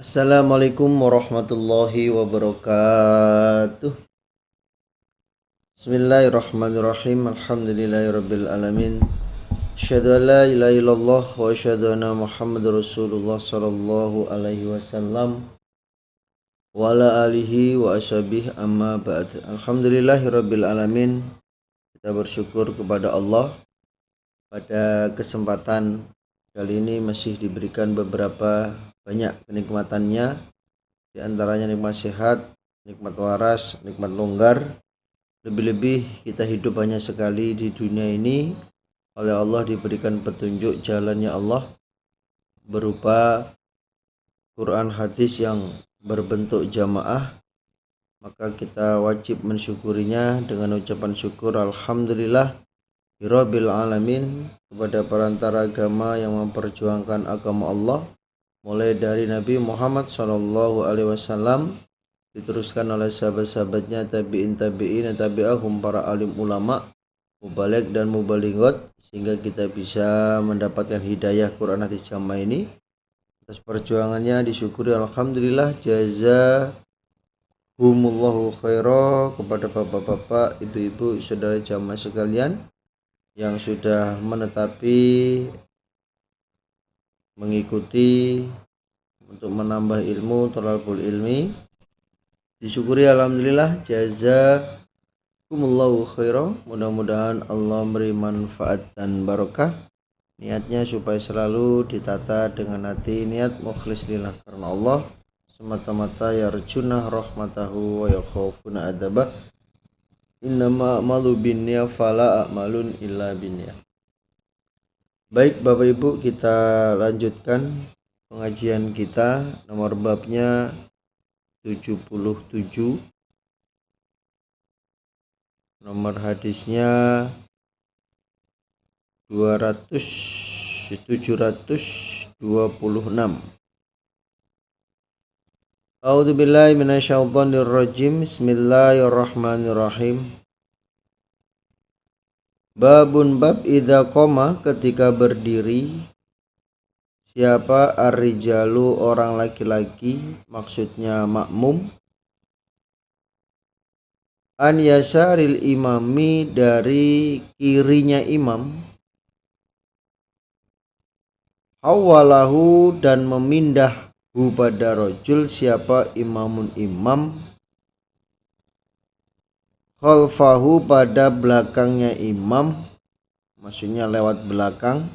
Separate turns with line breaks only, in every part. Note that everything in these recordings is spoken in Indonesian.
Assalamualaikum warahmatullahi wabarakatuh. Bismillahirrahmanirrahim. Alhamdulillahirabbil alamin. Asyhadu an la ilaha illallah wa asyhadu anna Muhammadar Rasulullah sallallahu alaihi wasallam wa ala alihi wa ashabihi amma ba'd. Alhamdulillahirabbil alamin. Kita bersyukur kepada Allah pada kesempatan kali ini masih diberikan beberapa banyak kenikmatannya, di antaranya nikmat sehat, nikmat waras, nikmat longgar. Lebih-lebih kita hidup hanya sekali di dunia ini. Oleh Allah diberikan petunjuk jalannya Allah berupa Quran hadis yang berbentuk jamaah. Maka kita wajib mensyukurinya dengan ucapan syukur Alhamdulillah Rabbil alamin kepada perantara agama yang memperjuangkan agama Allah, mulai dari Nabi Muhammad SAW, diteruskan oleh sahabat-sahabatnya, tabi'in, tabi'ahum, para alim ulama, mubaligh dan mubalighot, sehingga kita bisa mendapatkan hidayah Quran hadis jamaah ini. Atas perjuangannya disyukuri Alhamdulillah, jazahumullahu khairah kepada bapak-bapak, ibu-ibu, saudara jamaah sekalian yang sudah menetapi mengikuti untuk menambah ilmu, thalabul ilmi. Disyukuri alhamdulillah, jazakumullahu khairan. Mudah-mudahan Allah beri manfaat dan barokah. Niatnya supaya selalu ditata dengan hati niat mukhlis lillah karena Allah, semata-mata yarjuna rahmatahu wa yakhafuna adabah. Innama a'malu binniyah fala a'malun illa binniyah. Baik Bapak Ibu, kita lanjutkan pengajian kita. Nomor babnya 77. Nomor hadisnya 726. A'udzubillahi minasyaitonirrajim. Bismillahirrahmanirrahim. Babun bab idza qoma, ketika berdiri. Siapa ar-rijalu, orang laki-laki, maksudnya makmum. An yasaril imami, dari kirinya imam. Hawalahu, dan memindah pada rojul, siapa imamun imam. Khalfahu, pada belakangnya imam, maksudnya lewat belakang.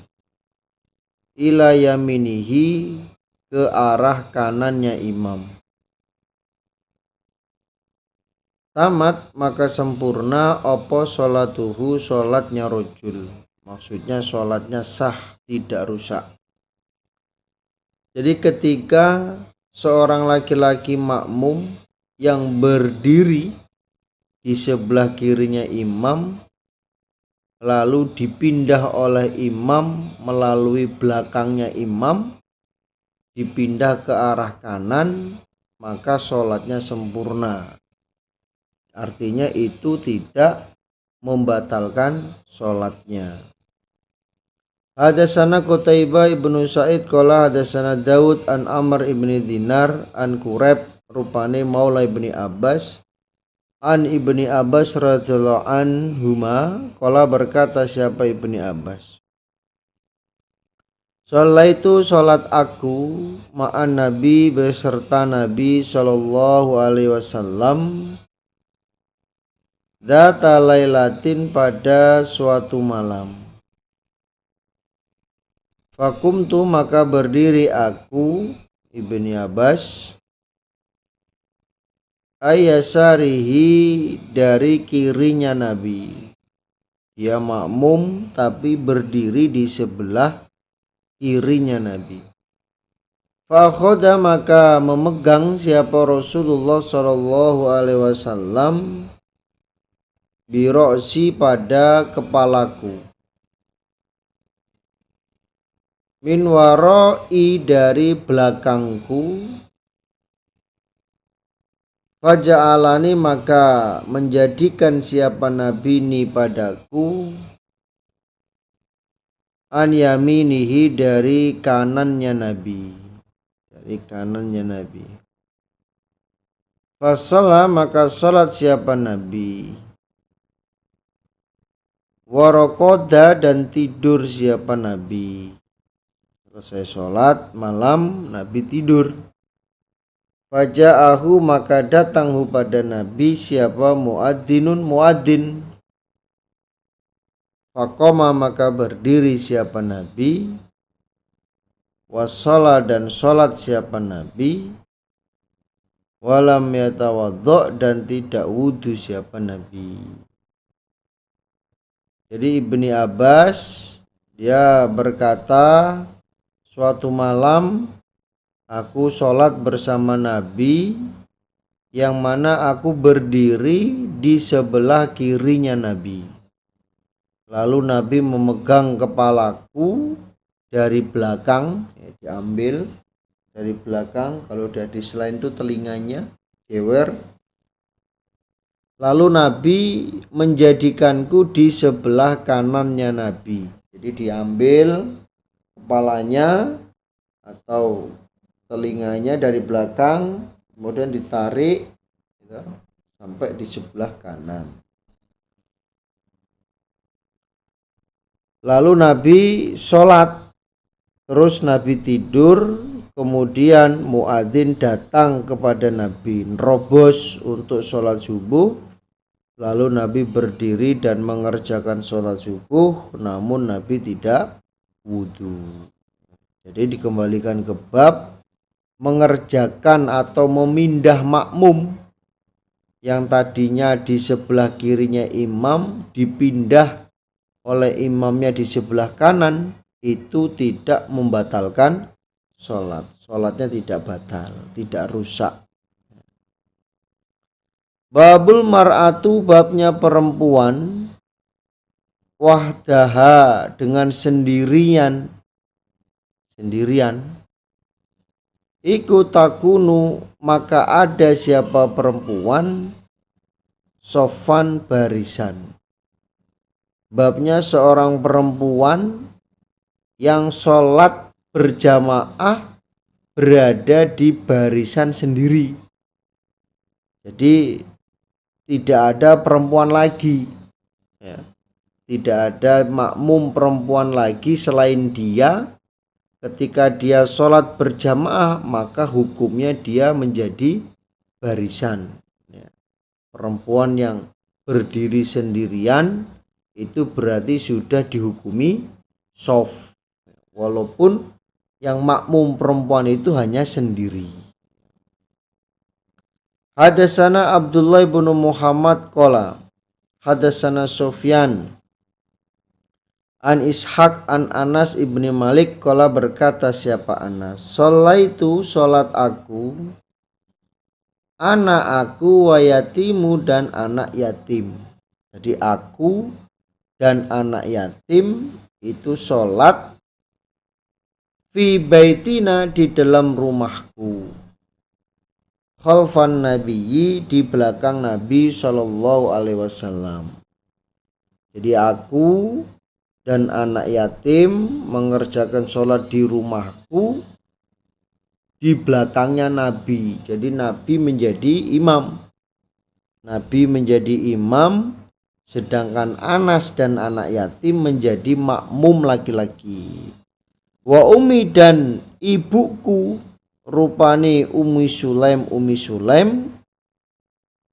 Ila yaminihi, ke arah kanannya imam. Tamat, maka sempurna opo sholatuhu, sholatnya rojul, maksudnya sholatnya sah, tidak rusak. Jadi ketika seorang laki-laki makmum yang berdiri di sebelah kirinya imam, lalu dipindah oleh imam melalui belakangnya imam, dipindah ke arah kanan, maka sholatnya sempurna. Artinya itu tidak membatalkan sholatnya. Hadasana Qutaibah ibnu Sa'id qala hadasana Daud an Amr ibni Dinar an Quraib, rupane maula ibni Abbas, an ibni Abbas radhiyallahu anhuma qala, berkata siapa ibni Abbas, Sholaitu, sholat aku, ma'an Nabi, beserta Nabi sallallahu alaihi wasallam, dzata lailatin, pada suatu malam. Fakumtu, maka berdiri aku, ibni Abbas, ayasarihi, dari kirinya Nabi. Dia makmum tapi berdiri di sebelah kirinya Nabi. Fakhoda, maka memegang siapa Rasulullah sallallahu alaihi wasallam, biro'si, pada kepalaku. Min waroi, dari belakangku. Faja'alani, maka menjadikan siapa Nabi ini padaku, an yaminihi, dari kanannya Nabi. di kanannya Nabi. Fasalah maka salat siapa Nabi. Warokoda dan tidur siapa Nabi. Selesai sholat malam Nabi tidur. Faja'ahu maka datang pada Nabi siapa muadzinun muadzin. Faqama maka berdiri siapa Nabi. Wassalah dan sholat siapa Nabi. Walam yatawaddo dan tidak wudu siapa Nabi. Jadi Ibni Abbas dia berkata, suatu malam aku sholat bersama Nabi, yang mana aku berdiri di sebelah kirinya Nabi. Lalu Nabi memegang kepalaku dari belakang, diambil dari belakang, kalau udah di selain itu telinganya jewer. Lalu Nabi menjadikanku di sebelah kanannya Nabi. Jadi diambil kepalanya atau telinganya dari belakang, kemudian ditarik gitu, sampai di sebelah kanan. Lalu Nabi sholat, terus Nabi tidur. Kemudian muadzin datang kepada Nabi, nerobos untuk sholat subuh. Lalu Nabi berdiri dan mengerjakan sholat subuh, namun Nabi tidak wudhu. Jadi dikembalikan ke bab mengerjakan atau memindah makmum yang tadinya di sebelah kirinya imam, dipindah oleh imamnya di sebelah kanan, itu tidak membatalkan sholat. Sholatnya tidak batal, tidak rusak. Babul mar'atu babnya perempuan wahdaha dengan sendirian iku takunu maka ada siapa perempuan sofan barisan. Babnya seorang perempuan yang sholat berjamaah berada di barisan sendiri. Jadi tidak ada perempuan lagi ya. Tidak ada makmum perempuan lagi selain dia. Ketika dia sholat berjamaah maka hukumnya dia menjadi barisan ya. Perempuan yang berdiri sendirian itu berarti sudah dihukumi shaf, walaupun yang makmum perempuan itu hanya sendiri. Hadatsana Abdullah bin Muhammad qala hadatsana Sufyan an Ishaq an Anas ibni Malik qala berkata siapa Anas, sholaitu sholat aku, anak aku wa yatimu dan anak yatim. Jadi aku dan anak yatim itu sholat fi baitina di dalam rumahku, khalfan nabiyyi di belakang Nabi sallallahu alaihi wasallam. Jadi aku dan anak yatim mengerjakan sholat di rumahku di belakangnya Nabi. Jadi Nabi menjadi imam. Nabi menjadi imam, sedangkan Anas dan anak yatim menjadi makmum laki-laki. Wa ummi dan ibuku rupani Ummi Sulaim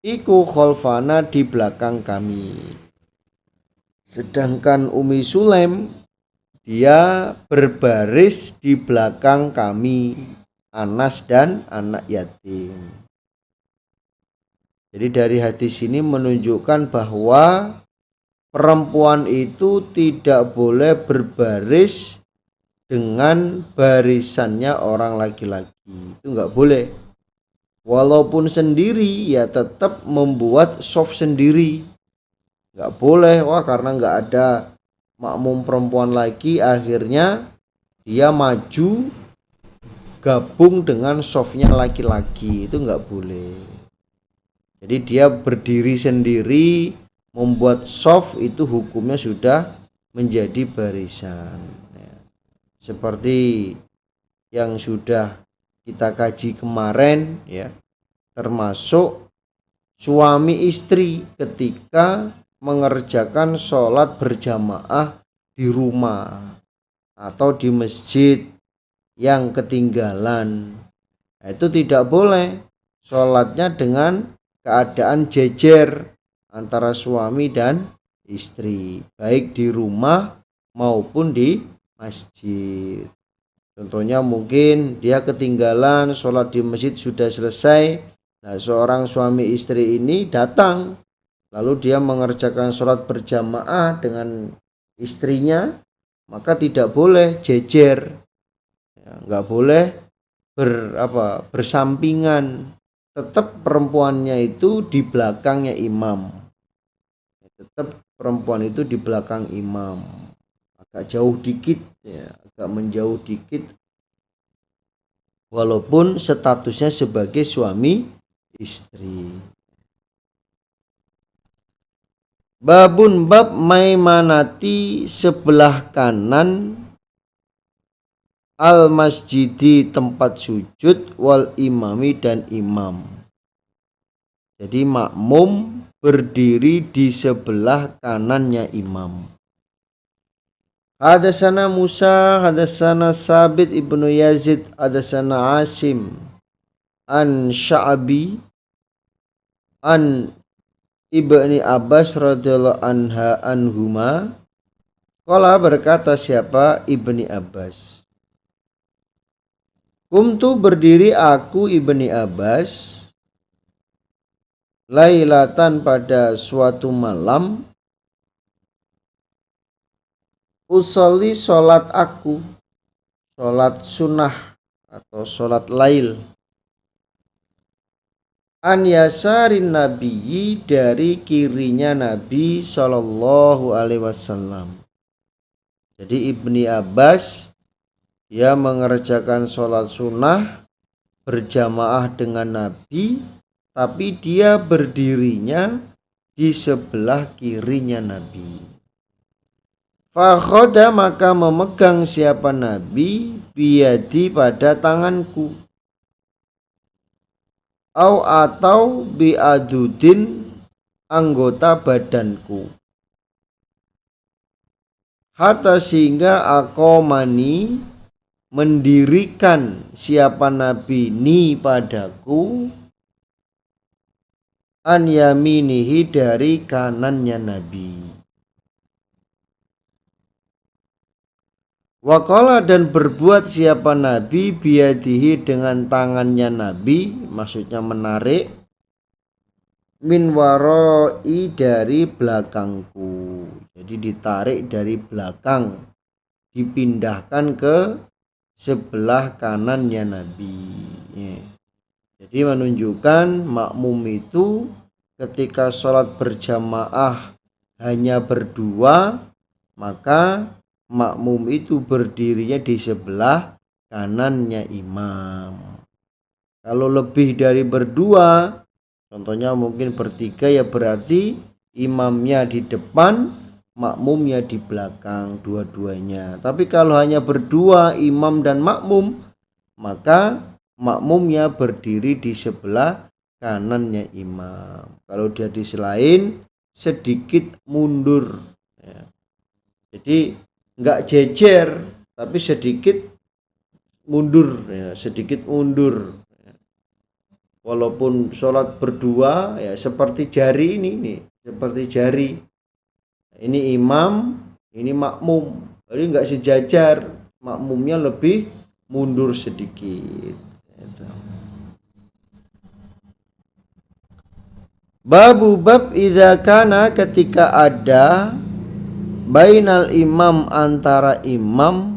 iku khalfana di belakang kami. Sedangkan Ummi Sulaim dia berbaris di belakang kami, Anas dan anak yatim. Jadi dari hadis ini menunjukkan bahwa perempuan itu tidak boleh berbaris dengan barisannya orang laki-laki. Itu enggak boleh. Walaupun sendiri ya tetap membuat shaf sendiri. Enggak boleh, karena enggak ada makmum perempuan lagi, akhirnya dia maju gabung dengan shafnya laki-laki. Itu enggak boleh. Jadi dia berdiri sendiri membuat shaf, itu hukumnya sudah menjadi barisan. Seperti yang sudah kita kaji kemarin ya, termasuk suami istri ketika mengerjakan sholat berjamaah di rumah atau di masjid yang ketinggalan. Nah, itu tidak boleh sholatnya dengan keadaan jejer antara suami dan istri, baik di rumah maupun di masjid. Contohnya mungkin dia ketinggalan sholat di masjid sudah selesai. Nah, seorang suami istri ini datang, lalu dia mengerjakan sholat berjamaah dengan istrinya, maka tidak boleh jejer, ya, nggak boleh bersampingan. Tetap perempuannya itu di belakangnya imam. Tetap perempuan itu di belakang imam, agak jauh dikit ya, agak menjauh dikit, walaupun statusnya sebagai suami istri. Babun bab maimanati sebelah kanan al masjidi tempat sujud wal imami dan imam. Jadi makmum berdiri di sebelah kanannya imam. Hadatsana Musa, hadatsana Sabit ibnu Yazid, hadatsana Asim an Sya'bi an Ibni Abbas radhiyallahu anhuma. Qala berkata siapa? Ibni Abbas. Kumtu berdiri aku Ibni Abbas lailatan pada suatu malam, usolli sholat aku, sholat sunnah atau sholat lail, an yasarin nabiyyi dari kirinya Nabi Shallallahu Alaihi Wasallam. Jadi Ibni Abbas dia mengerjakan sholat sunnah berjamaah dengan Nabi, tapi dia berdirinya di sebelah kirinya Nabi. Fakhoda maka memegang siapa Nabi biyadi pada tanganku, atau biadudin anggota badanku, hatta sehingga aqomani mendirikan siapa Nabi ni padaku, an yaminihi dari kanannya Nabi. Waqala dan berbuat siapa Nabi biadihi dengan tangannya Nabi, maksudnya menarik, min waroi dari belakangku. Jadi ditarik dari belakang, dipindahkan ke sebelah kanannya Nabi. Jadi menunjukkan makmum itu ketika sholat berjamaah hanya berdua, maka makmum itu berdirinya di sebelah kanannya imam. Kalau lebih dari berdua, contohnya mungkin bertiga, ya berarti imamnya di depan, makmumnya di belakang, dua-duanya. Tapi kalau hanya berdua imam dan makmum, maka makmumnya berdiri di sebelah kanannya imam. Kalau dia di selain, sedikit mundur ya. Jadi enggak jejer, tapi sedikit mundur ya, sedikit mundur. Walaupun sholat berdua ya seperti jari ini nih, seperti jari. Ini imam, ini makmum. Jadi enggak sejajar, makmumnya lebih mundur sedikit. Babu bab idza kana ketika ada bainal imam antara imam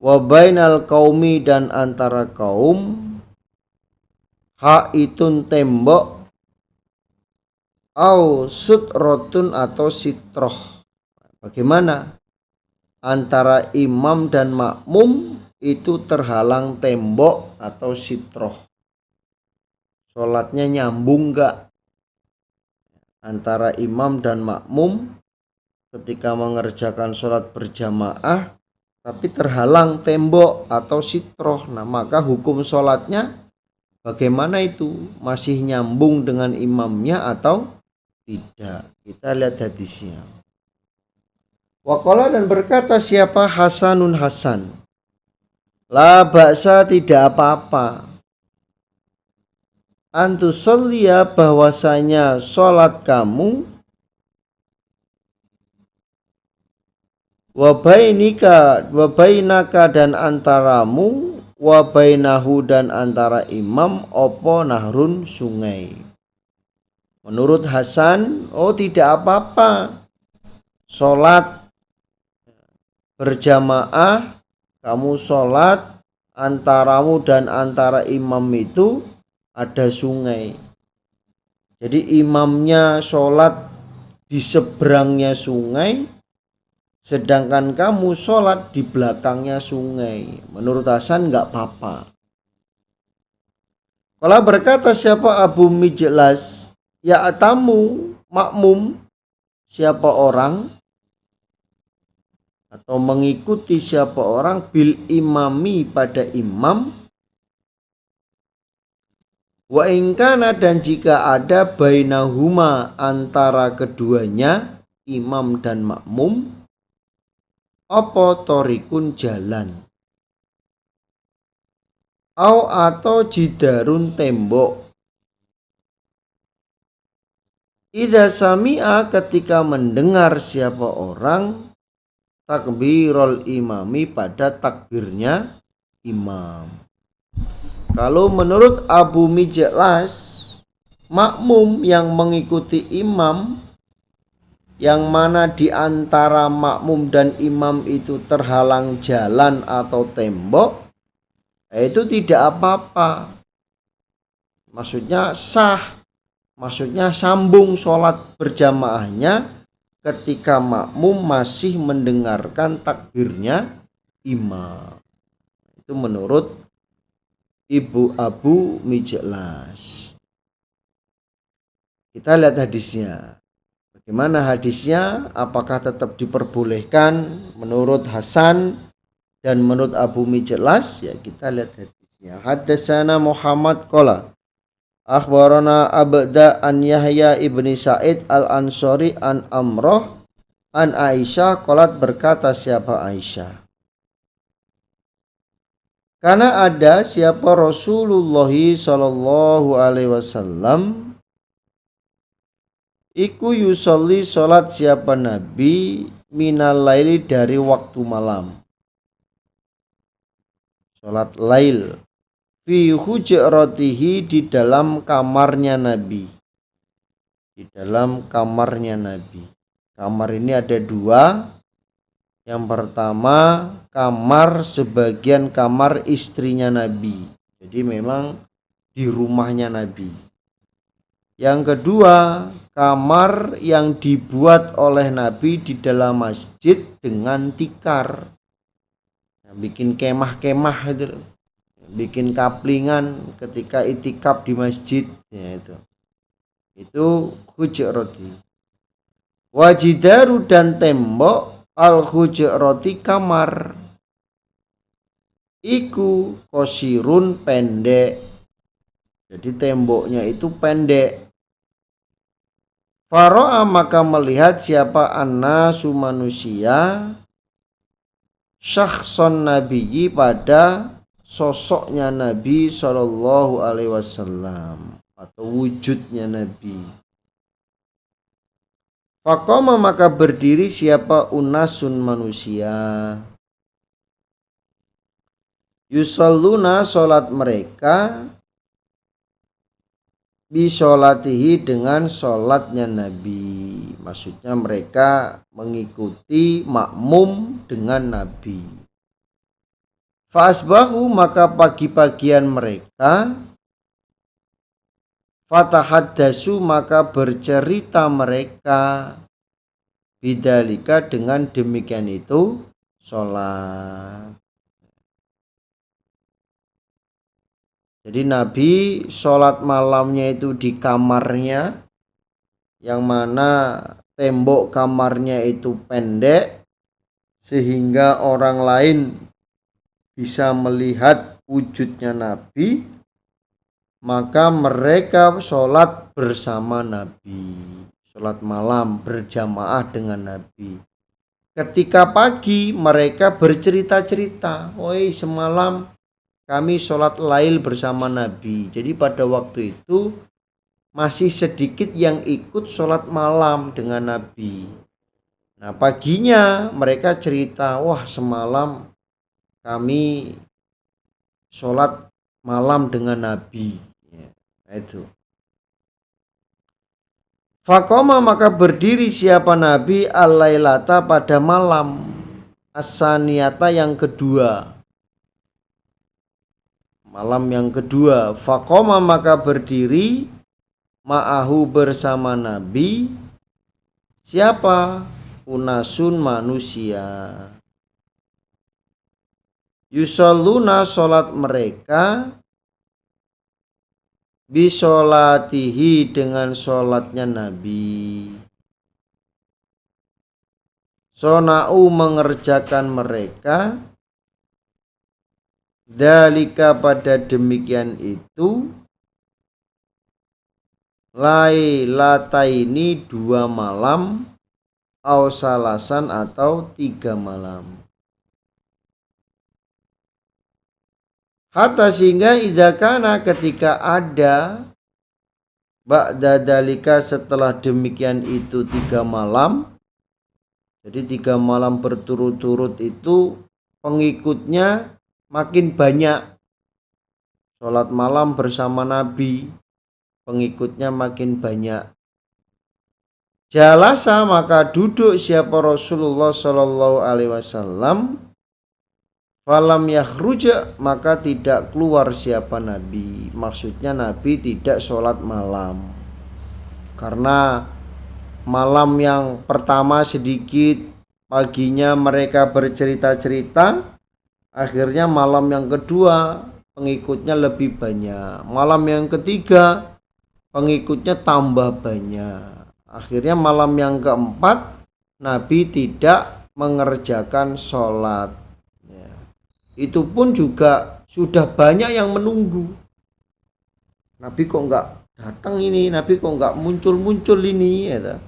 wa bainal qaumi dan antara kaum haitun tembok au sutrotun atau sitroh. Bagaimana? Antara imam dan makmum itu terhalang tembok atau sitroh. Sholatnya nyambung enggak antara imam dan makmum ketika mengerjakan sholat berjamaah, tapi terhalang tembok atau sitroh. Nah, maka hukum sholatnya bagaimana itu? Masih nyambung dengan imamnya atau tidak? Kita lihat hadisnya. Waqala, dan berkata siapa Hasanun Hasan, la ba'sa, tidak apa-apa, antusollia, bahwasanya sholat kamu, wabainaka, dan antaramu, wabainahu, dan antara imam, opo nahrun, sungai. Menurut Hasan, oh tidak apa-apa sholat berjamaah, kamu sholat antaramu dan antara imam itu ada sungai. Jadi imamnya sholat di seberangnya sungai, sedangkan kamu sholat di belakangnya sungai. Menurut Hasan nggak apa-apa. Kalau berkata siapa Abu Mijlas, ya atamu, makmum, siapa orang atau mengikuti siapa orang, bil imami, pada imam, wa ingkana, dan jika ada, bainahuma, antara keduanya imam dan makmum, apa torikun, jalan, atau jidarun, tembok, idza sami'a, ketika mendengar siapa orang, takbirul imami, pada takbirnya imam. Kalau menurut Abu Mijlas, makmum yang mengikuti imam, yang mana di antara makmum dan imam itu terhalang jalan atau tembok, itu tidak apa-apa. Maksudnya sah, maksudnya sambung sholat berjamaahnya ketika makmum masih mendengarkan takbirnya imam. Itu menurut Ibu Abu Mijlas. Kita lihat hadisnya. Bagaimana hadisnya? Apakah tetap diperbolehkan menurut Hasan dan menurut Abu Mijlas? Ya, kita lihat hadisnya. Haddatsana Muhammad qala akhbarana Abda an Yahya ibni Sa'id al-Ansari an Amroh an Aisyah qalat, berkata siapa Aisyah, karena ada siapa Rasulullah sallallahu alaihi wasallam iku yusolli, salat siapa Nabi, minal laili, dari waktu malam, salat lail, fi hujratihi, di dalam kamarnya Nabi, di dalam kamarnya Nabi. Kamar ini ada dua. Yang pertama kamar sebagian kamar istrinya Nabi, jadi memang di rumahnya Nabi. Yang kedua kamar yang dibuat oleh Nabi di dalam masjid dengan tikar, bikin kemah-kemah itu, bikin kaplingan ketika itikaf di masjid, ya itu hujrati. Wajidaru, dan tembok al-hujrati, kamar, iku kosirun, pendek, jadi temboknya itu pendek. Faro'a, maka melihat siapa annasu, manusia, syakhson nabiyyi, pada sosoknya Nabi sallallahu alaihi wasallam atau wujudnya Nabi. Faqama, maka berdiri siapa unasun, manusia, yusalluna, salat mereka, bisolatihi, dengan salatnya Nabi. Maksudnya mereka mengikuti makmum dengan Nabi. Fa'asbahu, maka pagi-pagian mereka, fatahaddasu, maka bercerita mereka, bidzalika, dengan demikian itu sholat. Jadi Nabi sholat malamnya itu di kamarnya, yang mana tembok kamarnya itu pendek, sehingga orang lain bisa melihat wujudnya Nabi, maka mereka sholat bersama Nabi, sholat malam berjamaah dengan Nabi. Ketika pagi mereka bercerita-cerita, "Woi, semalam kami sholat lail bersama Nabi." Jadi pada waktu itu masih sedikit yang ikut sholat malam dengan Nabi. Nah paginya mereka cerita, "Wah, semalam kami sholat malam dengan Nabi." Nah, itu. Fakoma maka berdiri siapa Nabi al-lailata pada malam as-saniyata yang kedua. Malam yang kedua. Fakoma maka berdiri ma'ahu bersama Nabi siapa? Unasun manusia. Yusalluna sholat mereka bisolatihi dengan sholatnya Nabi. Sona'u mengerjakan mereka dalika pada demikian itu lailataini 2 malam au salasan atau 3 malam. Hatta sehingga idakana ketika ada ba'da dalika setelah demikian itu 3 malam. Jadi 3 malam berturut-turut itu pengikutnya makin banyak. Sholat malam bersama Nabi, pengikutnya makin banyak. Jalasa maka duduk siapa Rasulullah Shallallahu Alaihi Wasallam. Falam yakhruja maka tidak keluar siapa Nabi. Maksudnya Nabi tidak sholat malam. Karena malam yang pertama sedikit, paginya mereka bercerita-cerita, akhirnya malam yang kedua pengikutnya lebih banyak. Malam yang ketiga pengikutnya tambah banyak. Akhirnya malam yang keempat Nabi tidak mengerjakan sholat. Itu pun juga sudah banyak yang menunggu. Nabi kok enggak datang ini, Nabi kok enggak muncul-muncul ini ya.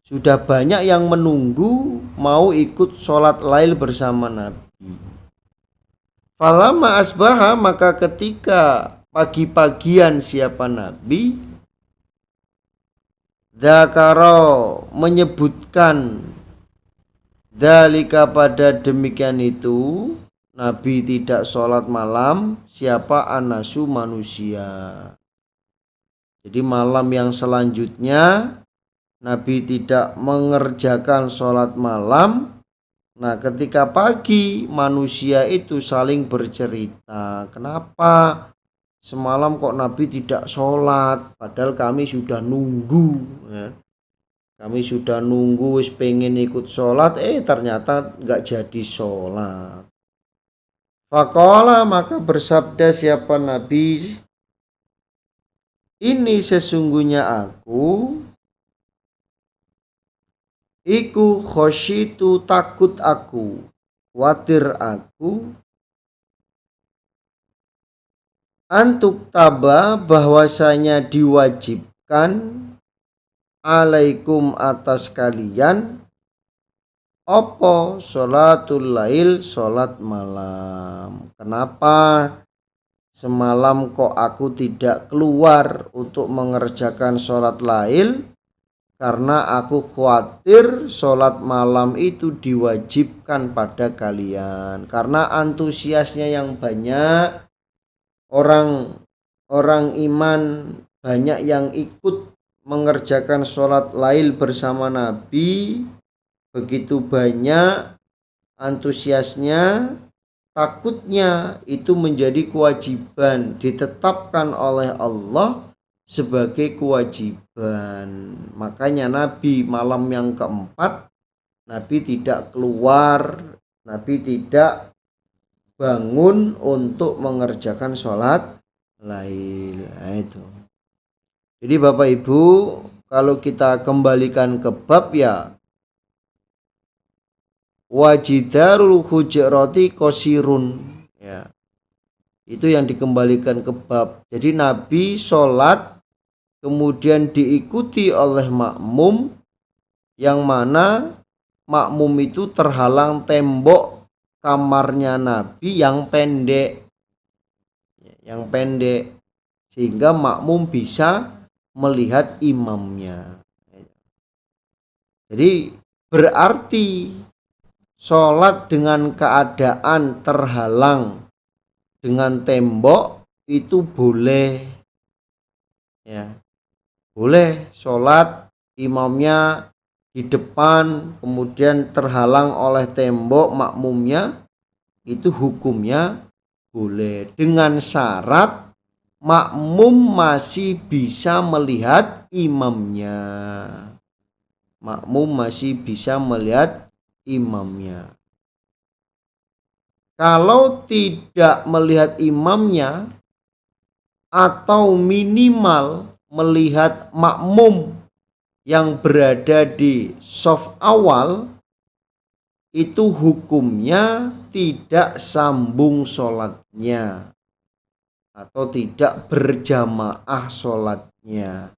Sudah banyak yang menunggu mau ikut sholat lail bersama Nabi. Falamma asbaha maka ketika pagi-pagian siapa Nabi dzakara menyebutkan dalika pada demikian itu Nabi tidak sholat malam siapa anasu manusia. Jadi malam yang selanjutnya Nabi tidak mengerjakan sholat malam. Nah ketika pagi manusia itu saling bercerita, kenapa semalam kok Nabi tidak sholat padahal kami sudah nunggu ya. Kami sudah nunggu wis pengen ikut sholat ternyata gak jadi sholat. Faqala maka bersabda siapa Nabi, ini sesungguhnya aku iku khosyitu takut aku, khawatir aku antuk taba bahwasanya diwajibkan alaikum atas kalian opo sholatul lail sholat malam. Kenapa semalam kok aku tidak keluar untuk mengerjakan sholat lail? Karena aku khawatir sholat malam itu diwajibkan pada kalian. Karena antusiasnya yang banyak, orang iman banyak yang ikut mengerjakan sholat lail bersama Nabi. Begitu banyak antusiasnya, takutnya itu menjadi kewajiban, ditetapkan oleh Allah sebagai kewajiban. Makanya Nabi malam yang keempat Nabi tidak keluar, Nabi tidak bangun untuk mengerjakan sholat lail. Nah, itu. Jadi Bapak Ibu, kalau kita kembalikan ke bab ya Wajidarul hujrati qasirun. Ya, itu yang dikembalikan ke bab. Jadi Nabi sholat kemudian diikuti oleh makmum, yang mana makmum itu terhalang tembok kamarnya Nabi yang pendek, sehingga makmum bisa melihat imamnya. Jadi berarti sholat dengan keadaan terhalang dengan tembok itu boleh, ya, boleh sholat imamnya di depan kemudian terhalang oleh tembok makmumnya, itu hukumnya boleh, dengan syarat makmum masih bisa melihat imamnya. Kalau tidak melihat imamnya atau minimal melihat makmum yang berada di shaf awal, itu hukumnya tidak sambung sholatnya atau tidak berjamaah sholatnya.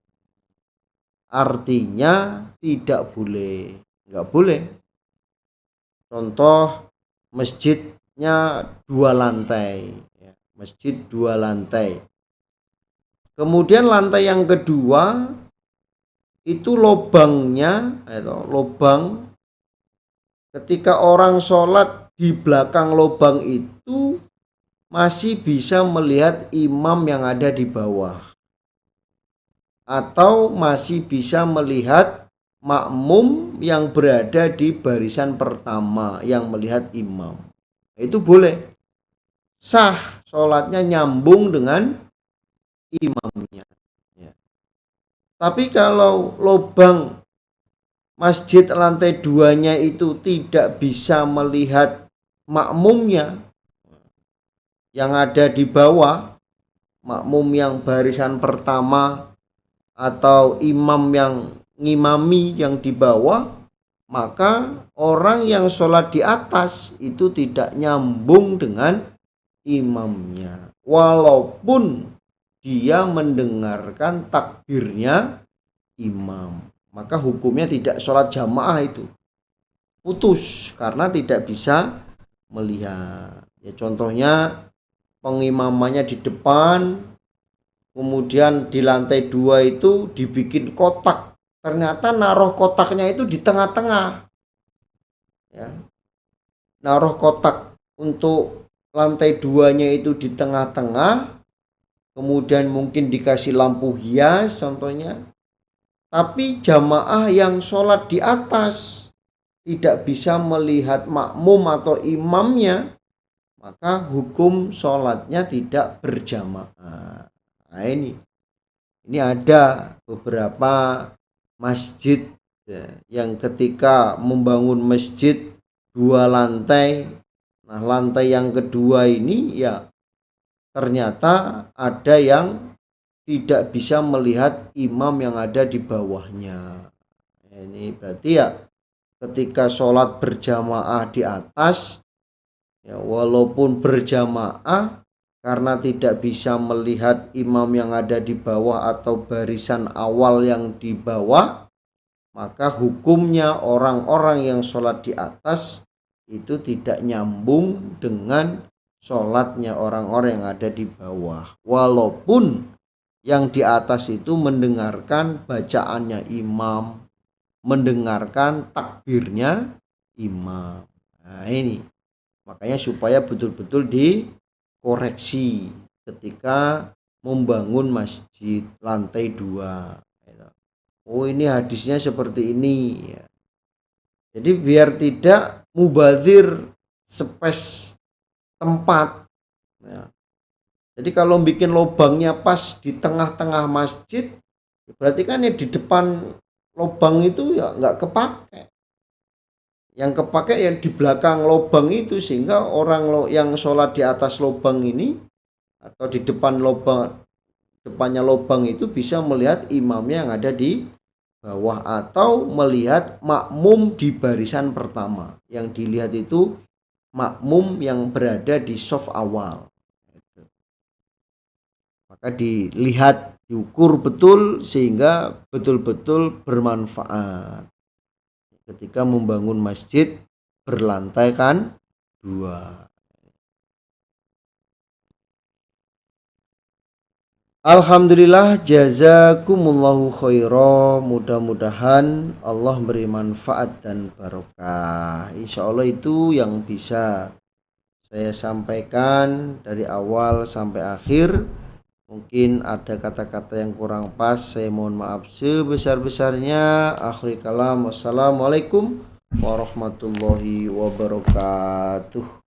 Artinya tidak boleh, nggak boleh. Contoh masjidnya 2 lantai, masjid 2 lantai. Kemudian lantai yang kedua itu lobangnya, lobang. Ketika orang sholat di belakang lobang itu masih bisa melihat imam yang ada di bawah, atau masih bisa melihat makmum yang berada di barisan pertama yang melihat imam. Itu boleh, sah, sholatnya nyambung dengan imamnya. Tapi kalau lubang masjid lantai 2-nya itu tidak bisa melihat makmumnya yang ada di bawah, makmum yang barisan pertama atau imam yang ngimami yang di bawah, maka orang yang sholat di atas itu tidak nyambung dengan imamnya, walaupun dia mendengarkan takbirnya imam. Maka hukumnya tidak sholat jamaah, itu putus karena tidak bisa melihat. Ya, contohnya pengimamannya di depan, kemudian di lantai 2 itu dibikin kotak, ternyata naruh kotaknya itu di tengah-tengah, ya, naruh kotak untuk lantai 2-nya itu di tengah-tengah, kemudian mungkin dikasih lampu hias contohnya, tapi jamaah yang sholat di atas tidak bisa melihat makmum atau imamnya, maka hukum sholatnya tidak berjamaah. Nah, ini ada beberapa masjid yang ketika membangun masjid 2 lantai, nah lantai yang kedua ini ya ternyata ada yang tidak bisa melihat imam yang ada di bawahnya. Ini berarti ya ketika sholat berjamaah di atas, ya walaupun berjamaah, karena tidak bisa melihat imam yang ada di bawah atau barisan awal yang di bawah, maka hukumnya orang-orang yang sholat di atas itu tidak nyambung dengan sholatnya orang-orang yang ada di bawah, walaupun yang di atas itu mendengarkan bacaannya imam, mendengarkan takbirnya imam. Nah ini makanya supaya betul-betul dikoreksi ketika membangun masjid lantai 2. Oh ini hadisnya seperti ini, jadi biar tidak mubazir space tempat. Jadi kalau bikin lubangnya pas di tengah-tengah masjid, berarti kan ya di depan lubang itu ya nggak kepake. Yang kepake yang di belakang lubang itu, sehingga orang yang sholat di atas lubang ini atau di depannya lubang itu bisa melihat imamnya yang ada di bawah atau melihat makmum di barisan pertama. Yang dilihat itu makmum yang berada di saf awal. Maka dilihat, diukur betul sehingga betul-betul bermanfaat ketika membangun masjid berlantai kan 2. Alhamdulillah, jazakumullahu khairan. Mudah-mudahan Allah beri manfaat dan barokah. Insya Allah itu yang bisa saya sampaikan dari awal sampai akhir. Mungkin ada kata-kata yang kurang pas, saya mohon maaf sebesar-besarnya. Akhir kalam, wassalamualaikum warahmatullahi wabarakatuh.